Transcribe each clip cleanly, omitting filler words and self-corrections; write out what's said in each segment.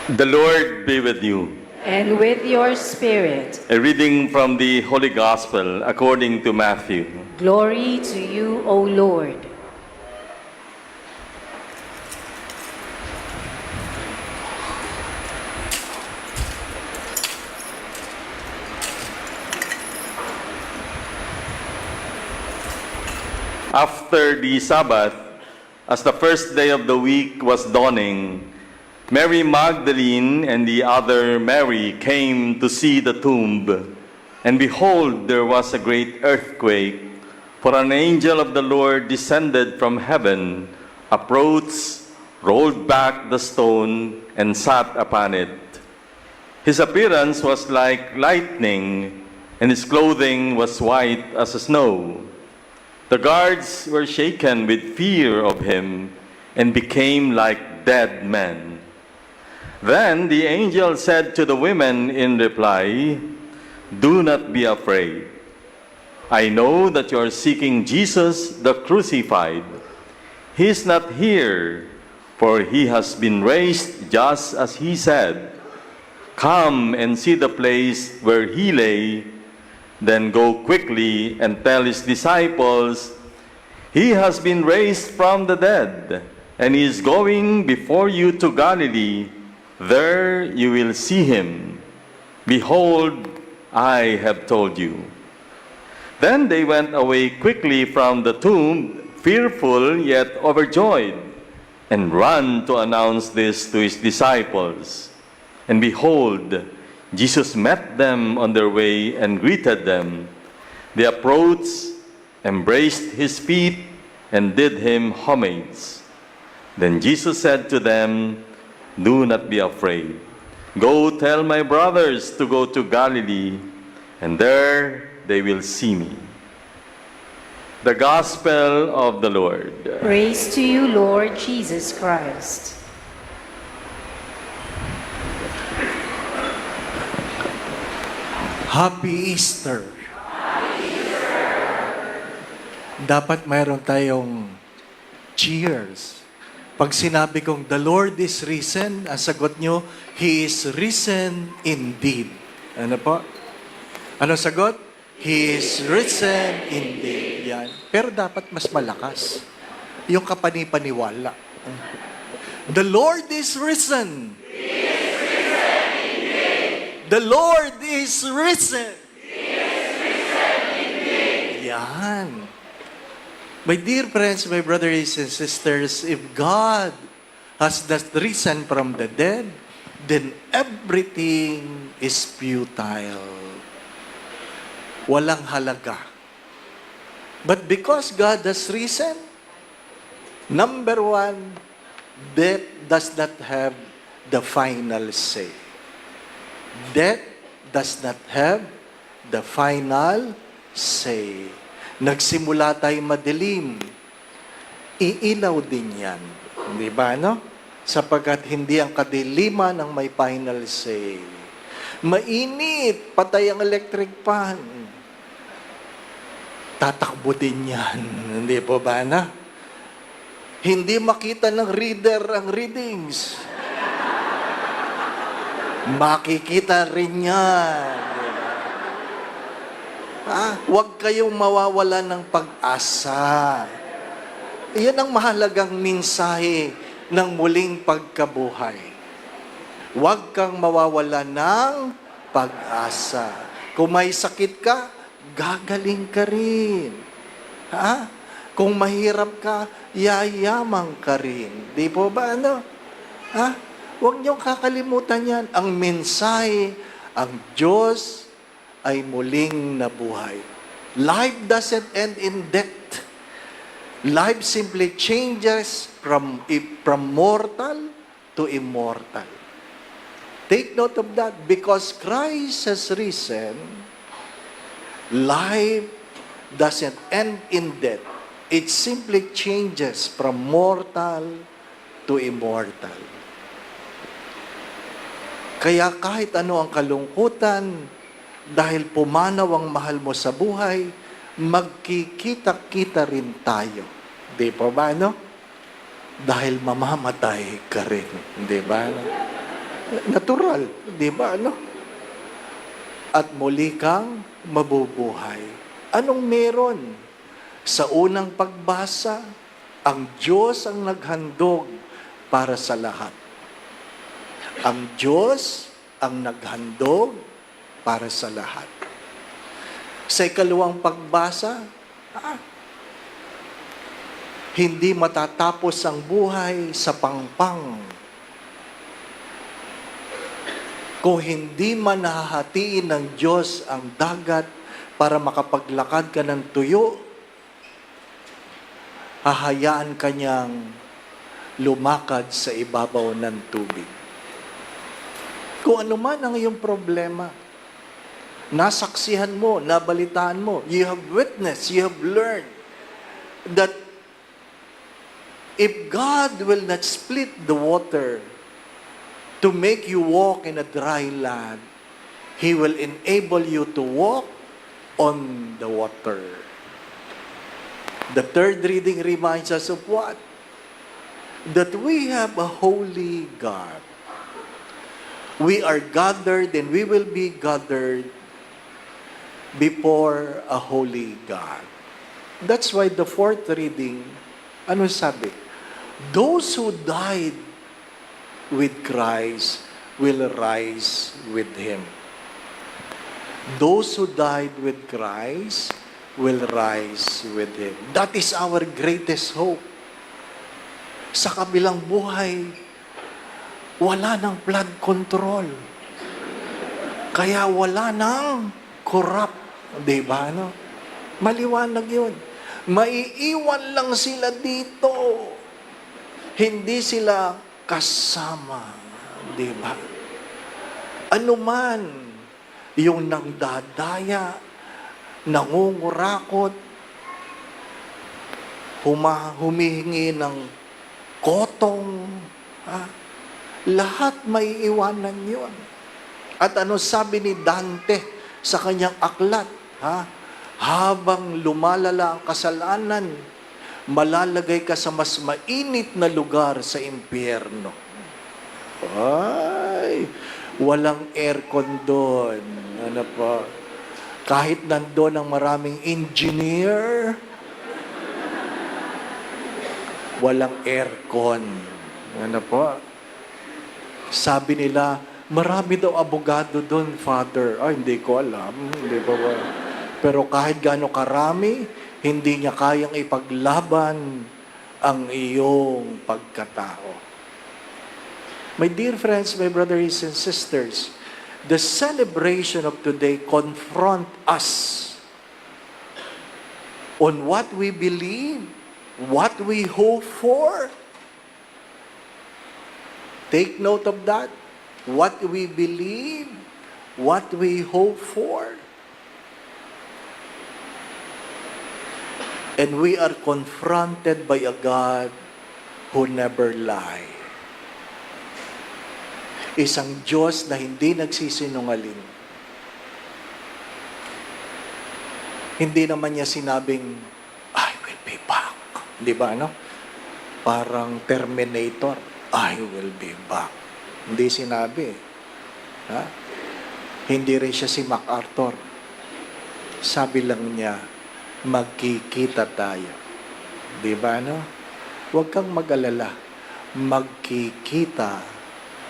The Lord be with you. And with your spirit. A reading from the Holy Gospel according to Matthew. Glory to you, O Lord. After the Sabbath, as the first day of the week was dawning, Mary Magdalene and the other Mary came to see the tomb. And behold, there was a great earthquake, for an angel of the Lord descended from heaven, approached, rolled back the stone, and sat upon it. His appearance was like lightning, and his clothing was white as snow. The guards were shaken with fear of him and became like dead men. Then the angel said to the women in reply, "Do not be afraid. I know that you are seeking Jesus, the crucified. He is not here, for he has been raised just as he said. Come and see the place where he lay. Then go quickly and tell his disciples, he has been raised from the dead, and he is going before you to Galilee. There you will see him. Behold, I have told you." Then they went away quickly from the tomb, fearful yet overjoyed, and ran to announce this to his disciples. And behold, Jesus met them on their way and greeted them. They approached, embraced his feet, and did him homage. Then Jesus said to them, "Do not be afraid. Go tell my brothers to go to Galilee, and there they will see me." The Gospel of the Lord. Praise to you, Lord Jesus Christ. Happy Easter! Dapat mayroon tayong cheers. Pag sinabi kong, "The Lord is risen," ang sagot nyo, "He is risen indeed." Ano po? Ano sagot? "He is risen indeed." Yan. Pero dapat mas malakas. Yung kapanipaniwala. The Lord is risen. The Lord is risen. He is risen indeed. Yan. My dear friends, my brothers and sisters, if God has just risen from the dead, then everything is futile. Walang halaga. But because God has risen, number one, death does not have the final say. Death does not have the final say. Nagsimula tayo madilim. Iilaw din yan. Di ba, no? Sapagkat hindi ang kadiliman ang may final say. Mainit, patay ang electric fan. Tatakbo din yan. Hindi po ba, na? Hindi makita ng reader ang readings. Makikita rin yan. Huwag kayong mawawala ng pag-asa. Iyan ang mahalagang mensahe ng muling pagkabuhay. Huwag kang mawawala ng pag-asa. Kung may sakit ka, gagaling ka rin. Kung mahirap ka, yayamang ka rin. Di po ba, ano? Huwag niyong kakalimutan yan. Ang mensahe, ang Diyos ay muling nabuhay. Life doesn't end in death. Life simply changes from mortal to immortal. Take note of that. Because Christ has risen, life doesn't end in death. It simply changes from mortal to immortal. Kaya kahit ano ang kalungkutan, dahil pumanaw ang mahal mo sa buhay, magkikita-kita rin tayo. Di po ba, no? Dahil mamamatay ka rin. Di ba? Natural, di ba? Ano? At muli kang mabubuhay. Anong meron? Sa unang pagbasa, ang Diyos ang naghandog para sa lahat. Ang Diyos ang naghandog para sa lahat. Sa ikalawang pagbasa, hindi matatapos ang buhay sa pangpang kung hindi man nahahatiin ng Diyos ang dagat para makapaglakad ka ng tuyo, hahayaan kanyang lumakad sa ibabaw ng tubig. Kung ano man ang iyong problema, nasaksihan mo, nabalitaan mo, you have witnessed, you have learned that if God will not split the water to make you walk in a dry land, He will enable you to walk on the water. The third reading reminds us of what? That we have a holy God. We are gathered and we will be gathered before a holy God. That's why the fourth reading, ano sabi? Those who died with Christ will rise with Him. Those who died with Christ will rise with Him. That is our greatest hope. Sa kabilang buhay, wala ng blood control. Kaya wala ng corrupt. Diba, no? Maliwanag yun. Maiiwan lang sila dito. Hindi sila kasama. Diba? Ano man yung nangdadaya, nangungurakot, humihingi ng kotong, lahat may iwanan yun. At ano sabi ni Dante sa kanyang aklat, habang lumalala ang kasalanan, malalagay ka sa mas mainit na lugar sa impyerno. Ay, walang aircon doon. Ano po? Kahit nandoon ang maraming engineer, walang aircon. Ano po? Sabi nila, marami daw abogado doon, Father. Ay, hindi ko alam. Hindi pa ba? Pero kahit gaano karami, hindi niya kayang ipaglaban ang iyong pagkatao. My dear friends, my brothers and sisters, the celebration of today confront us on what we believe, what we hope for. Take note of that. What we believe, what we hope for. And we are confronted by a God who never lies. Isang Diyos na hindi nagsisinungaling. Hindi naman niya sinabing, I will be back. Di ba, ano? Parang Terminator, I will be back. Hindi sinabi. Ha? Hindi rin siya si MacArthur. Sabi lang niya, magkikita tayo. Di ba, no? Huwag kang mag-alala. Magkikita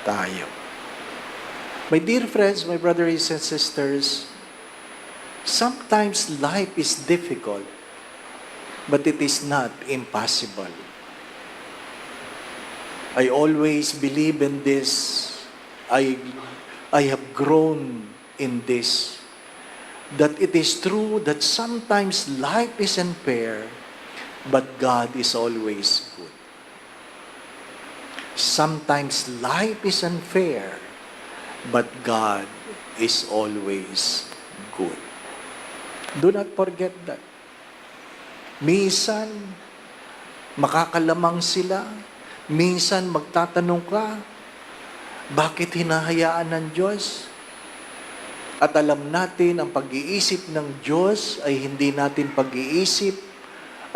tayo. My dear friends, my brothers and sisters, sometimes life is difficult, but it is not impossible. I always believe in this. I have grown in this. That it is true that sometimes life is unfair, but God is always good. Sometimes life is unfair, but God is always good. Do not forget that. Minsan, makakalamang sila. Minsan, magtatanong ka, bakit hinahayaan ng Diyos? At alam natin, ang pag-iisip ng Diyos ay hindi natin pag-iisip.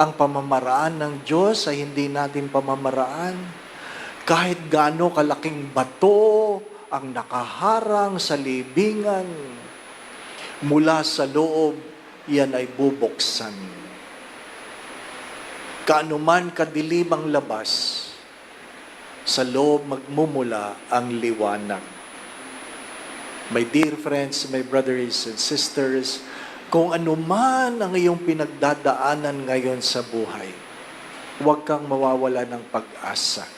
Ang pamamaraan ng Diyos ay hindi natin pamamaraan. Kahit gaano kalaking bato ang nakaharang sa libingan. Mula sa loob, yan ay bubuksan. Kaanuman kadilim ang labas, sa loob magmumula ang liwanag. My dear friends, my brothers and sisters, kung anuman ang iyong pinagdadaanan ngayon sa buhay, huwag kang mawawala ng pag-asa.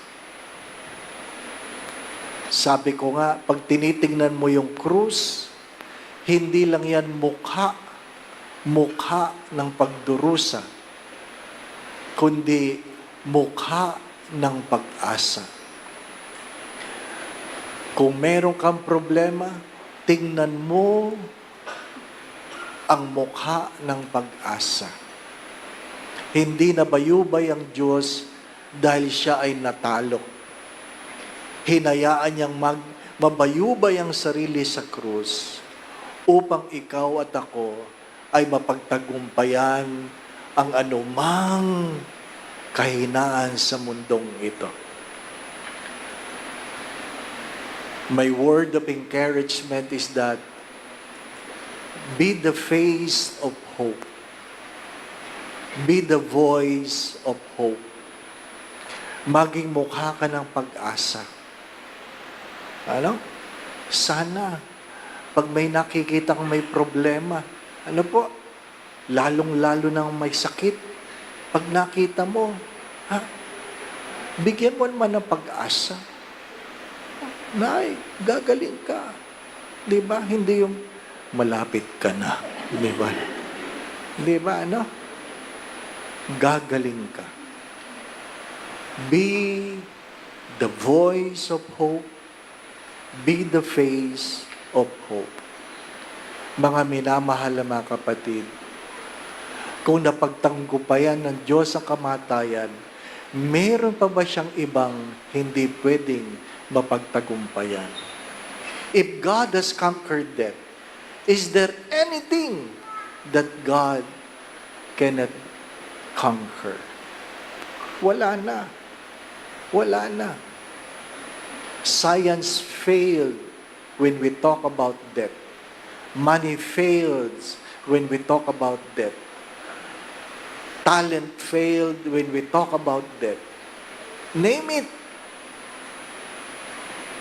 Sabi ko nga, pag tinitingnan mo yung krus, hindi lang yan mukha ng pagdurusa, kundi mukha ng pag-asa. Kung meron kang problema, tingnan mo ang mukha ng pag-asa. Hindi nabayubay ang Diyos dahil siya ay natalo. Hinayaan niyang mabayubay ang sarili sa krus upang ikaw at ako ay mapagtagumpayan ang anumang kahinaan sa mundong ito. My word of encouragement is that be the face of hope. Be the voice of hope. Maging mukha ka ng pag-asa. Ano? Sana, pag may nakikita kang may problema, ano po? Lalong-lalo nang may sakit. Pag nakita mo, bigyan mo naman ng pag-asa. Nay, gagaling ka. Di ba? Hindi yung malapit ka na. Di ba? Di ba, ano? Gagaling ka. Be the voice of hope. Be the face of hope. Mga minamahal na mga kapatid, kung napagtanggupayan ng Diyos ang kamatayan, meron pa ba siyang ibang hindi pwedeng mapagtagumpayan? If God has conquered death, is there anything that God cannot conquer? Wala na. Wala na. Science failed when we talk about death. Money fails when we talk about death. Talent failed when we talk about death. Name it.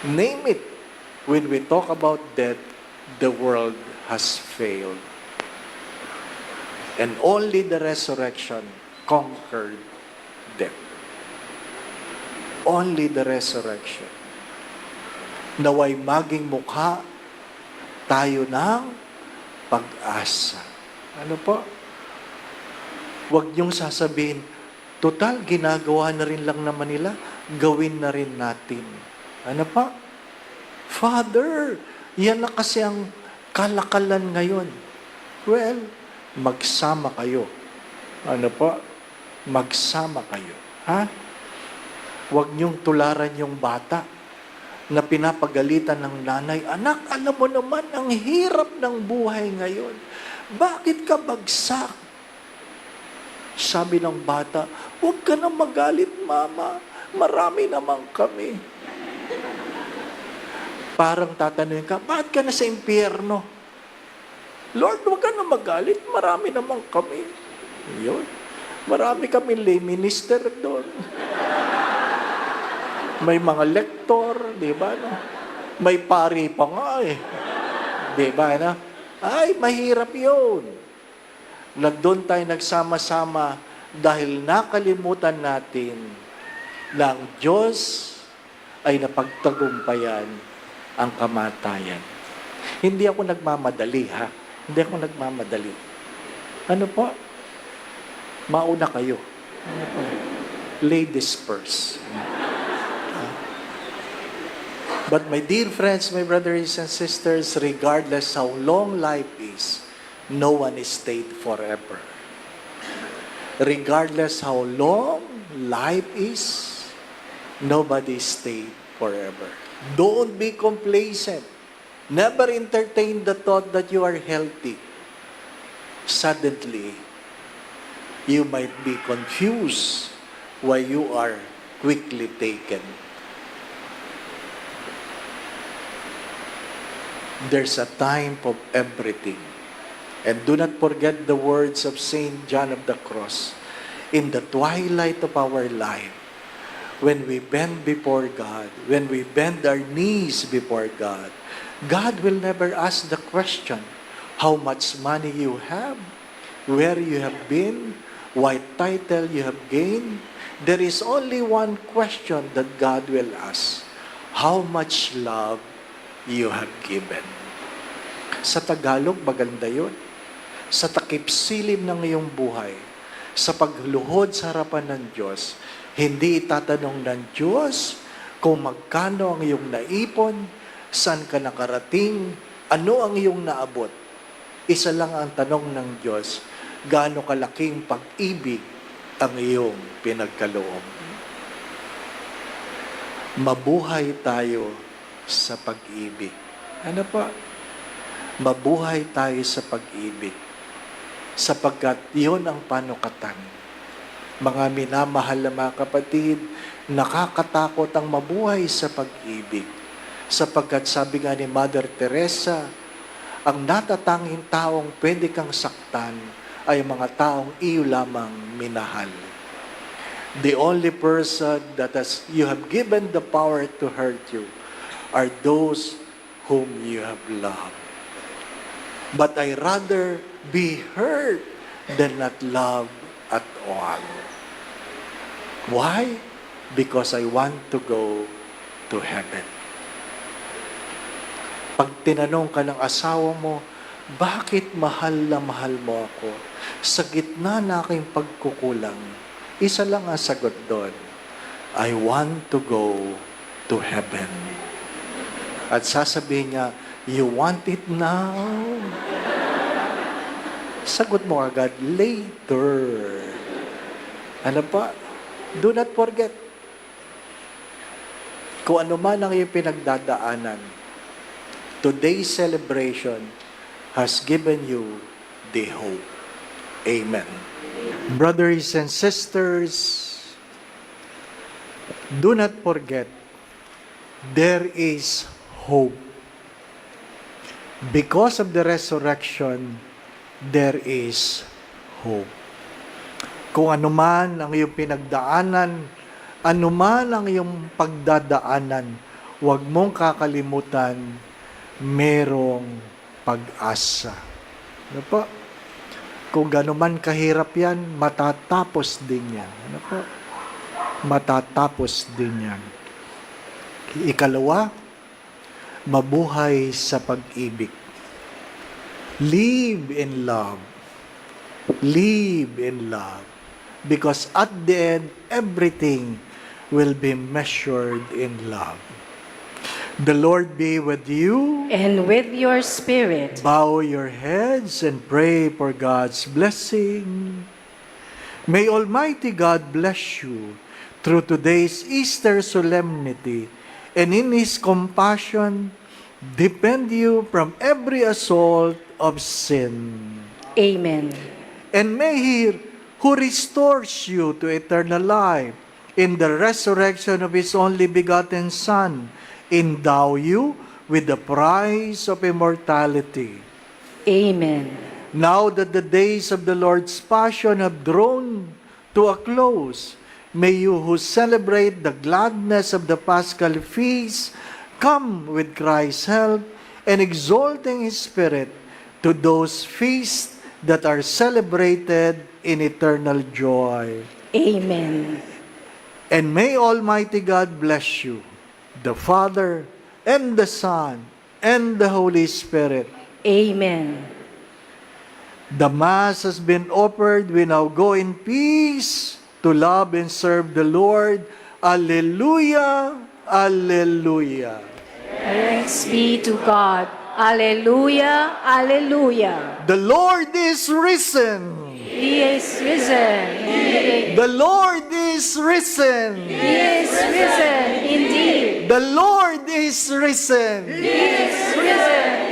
Name it. When we talk about death, the world has failed. And only the resurrection conquered death. Only the resurrection. Naway maging mukha tayo ng pag-asa. Ano po? Huwag niyong sasabihin, total, ginagawa na rin lang naman nila, gawin na rin natin. Ano pa? Father, yan na kasi ang kalakalan ngayon. Well, magsama kayo. Ano po? Magsama kayo. Ha? Huwag niyong tularan yung bata na pinapagalitan ng nanay. Anak, alam mo naman, ang hirap ng buhay ngayon. Bakit ka bagsak? Sabi ng bata, huwag ka na magalit, mama. Marami naman kami. Parang tatanungin ka, bakit ka na sa impyerno? Lord, huwag ka na magalit. Marami naman kami. Yun. Marami kami lay minister doon. May mga lektor, di ba? No? May pari pa nga eh. Di ba? No? Ay, mahirap yun. Na doon tayo nagsama-sama dahil nakalimutan natin na ang Diyos ay napagtagumpayan ang kamatayan. Hindi ako nagmamadali, ha? Hindi ako nagmamadali. Ano po? Mauna kayo. Ano po? Ladies first. But my dear friends, my brothers and sisters, regardless how long life is, no one is stayed forever. Regardless how long life is, nobody stayed forever. Don't be complacent. Never entertain the thought that you are healthy. Suddenly, you might be confused why you are quickly taken. There's a time for everything. And do not forget the words of Saint John of the Cross. In the twilight of our life, when we bend before God, when we bend our knees before God, God will never ask the question, how much money you have, where you have been, what title you have gained. There is only one question that God will ask, how much love you have given. Sa Tagalog, maganda yun. Sa takip silim ng iyong buhay, sa pagluhod sa harapan ng Diyos, hindi itatanong ng Diyos kung magkano ang iyong naipon, saan ka nakarating, ano ang iyong naabot. Isa lang ang tanong ng Diyos, gaano kalaking pag-ibig ang iyong pinagkaloob. Mabuhay tayo sa pag-ibig. Ano pa? Mabuhay tayo sa pag-ibig. Sapagkat iyon ang panukatan. Mga minamahal na mga kapatid, nakakatakot ang mabuhay sa pag-ibig. Sapagkat sabi nga ni Mother Teresa, ang natatanging taong pwede kang saktan ay mga taong iyo lamang minahal. The only person that you have given the power to hurt you are those whom you have loved. But I rather be hurt than not love at all. Why? Because I want to go to heaven. Pag tinanong ka ng asawa mo, bakit mahal na mahal mo ako? Sa gitna na aking pagkukulang, isa lang ang sagot doon, I want to go to heaven. At sasabihin niya, you want it now? Sagot mo agad, later. Ano pa? Do not forget. Kung ano man ang iyong pinagdadaanan, today's celebration has given you the hope. Amen. Brothers and sisters, do not forget, there is hope. Because of the resurrection, there is hope. Kung anuman ang iyong pinagdaanan, anuman ang iyong pagdadaanan, huwag mong kakalimutan, merong pag-asa. Ano po? Kung ganuman kahirap yan, matatapos din yan. Ano po? Matatapos din yan. Ikalawa, mabuhay sa pag-ibig. Live in love. Live in love. Because at the end, everything will be measured in love. The Lord be with you. And with your spirit. Bow your heads and pray for God's blessing. May Almighty God bless you through today's Easter solemnity, and in His compassion, defend you from every assault of sin. Amen. And may He who restores you to eternal life in the resurrection of His only begotten Son, endow you with the prize of immortality. Amen. Now that the days of the Lord's Passion have drawn to a close, may you who celebrate the gladness of the Paschal feast come with Christ's help and exalting His Spirit to those feasts that are celebrated in eternal joy. Amen. And may Almighty God bless you, the Father, and the Son, and the Holy Spirit. Amen. The Mass has been offered. We now go in peace to love and serve the Lord. Alleluia, alleluia. Thanks be to God. Alleluia, alleluia. The Lord is risen. He is risen. Indeed. The Lord is risen. He is risen indeed. The Lord is risen. He is risen